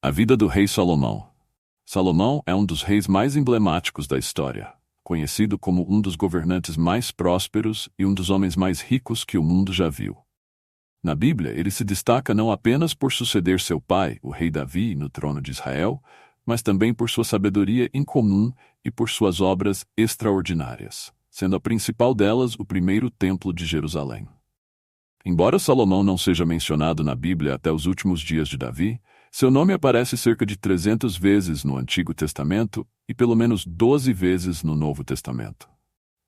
A vida do rei Salomão. Salomão é um dos reis mais emblemáticos da história, conhecido como um dos governantes mais prósperos e um dos homens mais ricos que o mundo já viu. Na Bíblia, ele se destaca não apenas por suceder seu pai, o rei Davi, no trono de Israel, mas também por sua sabedoria incomum e por suas obras extraordinárias, sendo a principal delas o primeiro templo de Jerusalém. Embora Salomão não seja mencionado na Bíblia até os últimos dias de Davi, seu nome aparece cerca de 300 vezes no Antigo Testamento e pelo menos 12 vezes no Novo Testamento.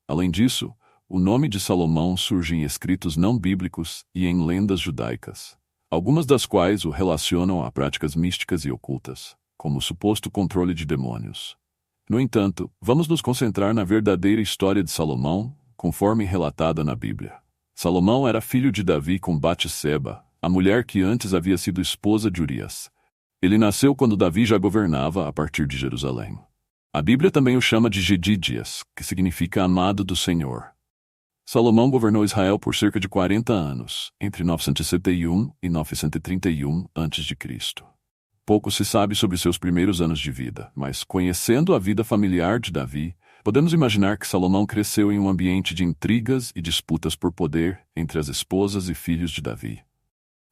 Além disso, o nome de Salomão surge em escritos não bíblicos e em lendas judaicas, algumas das quais o relacionam a práticas místicas e ocultas, como o suposto controle de demônios. No entanto, vamos nos concentrar na verdadeira história de Salomão, conforme relatada na Bíblia. Salomão era filho de Davi com Batseba, a mulher que antes havia sido esposa de Urias. Ele nasceu quando Davi já governava a partir de Jerusalém. A Bíblia também o chama de Jedídias, que significa amado do Senhor. Salomão governou Israel por cerca de 40 anos, entre 961 e 931 a.C. Pouco se sabe sobre seus primeiros anos de vida, mas conhecendo a vida familiar de Davi, podemos imaginar que Salomão cresceu em um ambiente de intrigas e disputas por poder entre as esposas e filhos de Davi.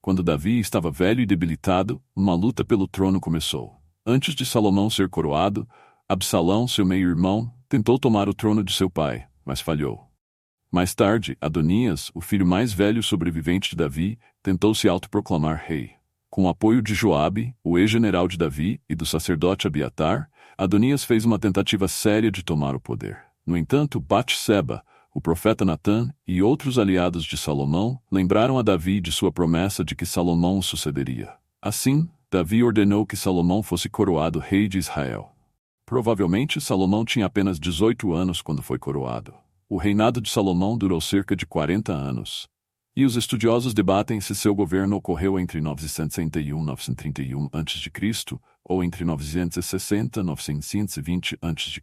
Quando Davi estava velho e debilitado, uma luta pelo trono começou. Antes de Salomão ser coroado, Absalão, seu meio-irmão, tentou tomar o trono de seu pai, mas falhou. Mais tarde, Adonias, o filho mais velho sobrevivente de Davi, tentou se autoproclamar rei. Com o apoio de Joabe, o ex-general de Davi, e do sacerdote Abiatar, Adonias fez uma tentativa séria de tomar o poder. No entanto, Batseba, o profeta Natã e outros aliados de Salomão lembraram a Davi de sua promessa de que Salomão o sucederia. Assim, Davi ordenou que Salomão fosse coroado rei de Israel. Provavelmente, Salomão tinha apenas 18 anos quando foi coroado. O reinado de Salomão durou cerca de 40 anos. E os estudiosos debatem se seu governo ocorreu entre 961 e 931 a.C. ou entre 960 e 920 a.C.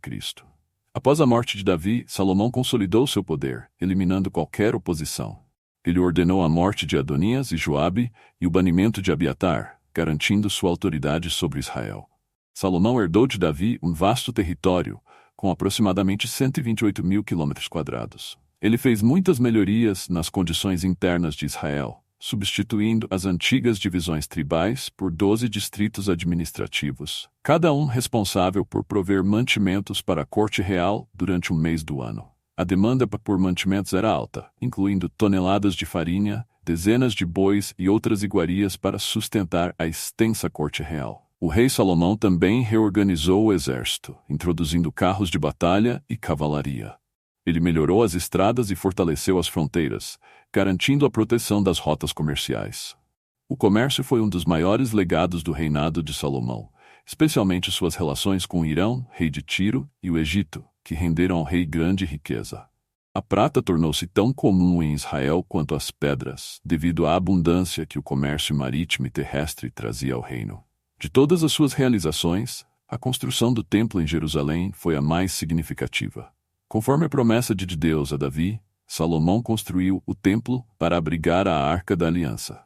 Após a morte de Davi, Salomão consolidou seu poder, eliminando qualquer oposição. Ele ordenou a morte de Adonias e Joabe e o banimento de Abiatar, garantindo sua autoridade sobre Israel. Salomão herdou de Davi um vasto território, com aproximadamente 128 mil km². Ele fez muitas melhorias nas condições internas de Israel, substituindo as antigas divisões tribais por 12 distritos administrativos, cada um responsável por prover mantimentos para a corte real durante um mês do ano. A demanda por mantimentos era alta, incluindo toneladas de farinha, dezenas de bois e outras iguarias para sustentar a extensa corte real. O rei Salomão também reorganizou o exército, introduzindo carros de batalha e cavalaria. Ele melhorou as estradas e fortaleceu as fronteiras, garantindo a proteção das rotas comerciais. O comércio foi um dos maiores legados do reinado de Salomão, especialmente suas relações com o Irão, rei de Tiro, e o Egito, que renderam ao rei grande riqueza. A prata tornou-se tão comum em Israel quanto as pedras, devido à abundância que o comércio marítimo e terrestre trazia ao reino. De todas as suas realizações, a construção do templo em Jerusalém foi a mais significativa. Conforme a promessa de Deus a Davi, Salomão construiu o templo para abrigar a Arca da Aliança.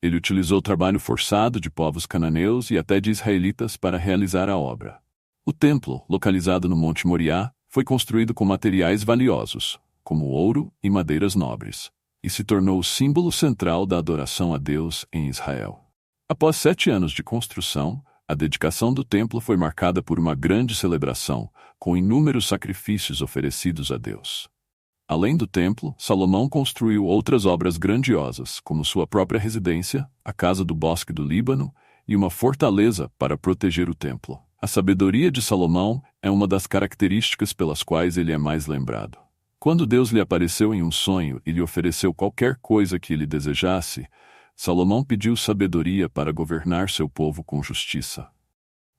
Ele utilizou o trabalho forçado de povos cananeus e até de israelitas para realizar a obra. O templo, localizado no Monte Moriá, foi construído com materiais valiosos, como ouro e madeiras nobres, e se tornou o símbolo central da adoração a Deus em Israel. Após 7 anos de construção, a dedicação do templo foi marcada por uma grande celebração, com inúmeros sacrifícios oferecidos a Deus. Além do templo, Salomão construiu outras obras grandiosas, como sua própria residência, a Casa do Bosque do Líbano e uma fortaleza para proteger o templo. A sabedoria de Salomão é uma das características pelas quais ele é mais lembrado. Quando Deus lhe apareceu em um sonho e lhe ofereceu qualquer coisa que ele desejasse, Salomão pediu sabedoria para governar seu povo com justiça.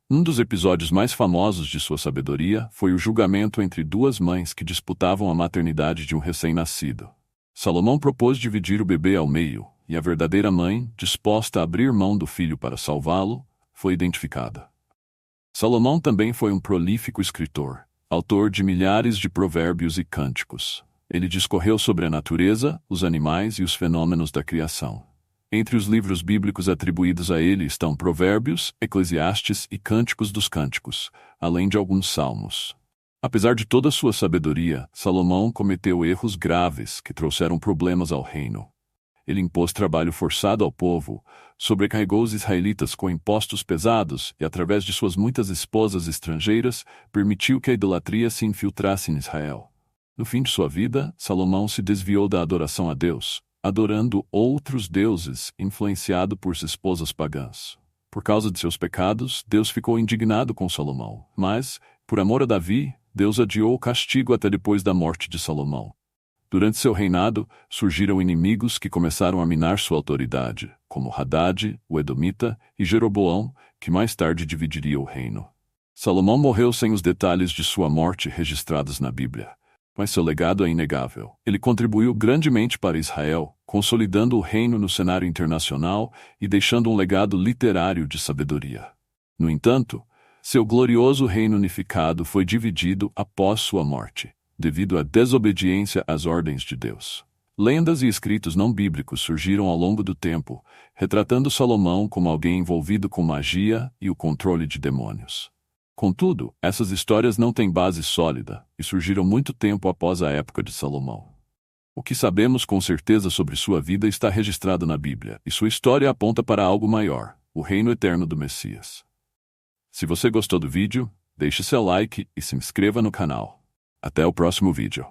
Um dos episódios mais famosos de sua sabedoria foi o julgamento entre 2 mães que disputavam a maternidade de um recém-nascido. Salomão propôs dividir o bebê ao meio, e a verdadeira mãe, disposta a abrir mão do filho para salvá-lo, foi identificada. Salomão também foi um prolífico escritor, autor de milhares de provérbios e cânticos. Ele discorreu sobre a natureza, os animais e os fenômenos da criação. Entre os livros bíblicos atribuídos a ele estão Provérbios, Eclesiastes e Cânticos dos Cânticos, além de alguns salmos. Apesar de toda sua sabedoria, Salomão cometeu erros graves que trouxeram problemas ao reino. Ele impôs trabalho forçado ao povo, sobrecarregou os israelitas com impostos pesados e, através de suas muitas esposas estrangeiras, permitiu que a idolatria se infiltrasse em Israel. No fim de sua vida, Salomão se desviou da adoração a Deus, adorando outros deuses, influenciado por suas esposas pagãs. Por causa de seus pecados, Deus ficou indignado com Salomão, mas, por amor a Davi, Deus adiou o castigo até depois da morte de Salomão. Durante seu reinado, surgiram inimigos que começaram a minar sua autoridade, como Hadad, o Edomita, e Jeroboão, que mais tarde dividiria o reino. Salomão morreu sem os detalhes de sua morte registrados na Bíblia, mas seu legado é inegável. Ele contribuiu grandemente para Israel, consolidando o reino no cenário internacional e deixando um legado literário de sabedoria. No entanto, seu glorioso reino unificado foi dividido após sua morte, devido à desobediência às ordens de Deus. Lendas e escritos não bíblicos surgiram ao longo do tempo, retratando Salomão como alguém envolvido com magia e o controle de demônios. Contudo, essas histórias não têm base sólida e surgiram muito tempo após a época de Salomão. O que sabemos com certeza sobre sua vida está registrado na Bíblia, e sua história aponta para algo maior, o reino eterno do Messias. Se você gostou do vídeo, deixe seu like e se inscreva no canal. Até o próximo vídeo.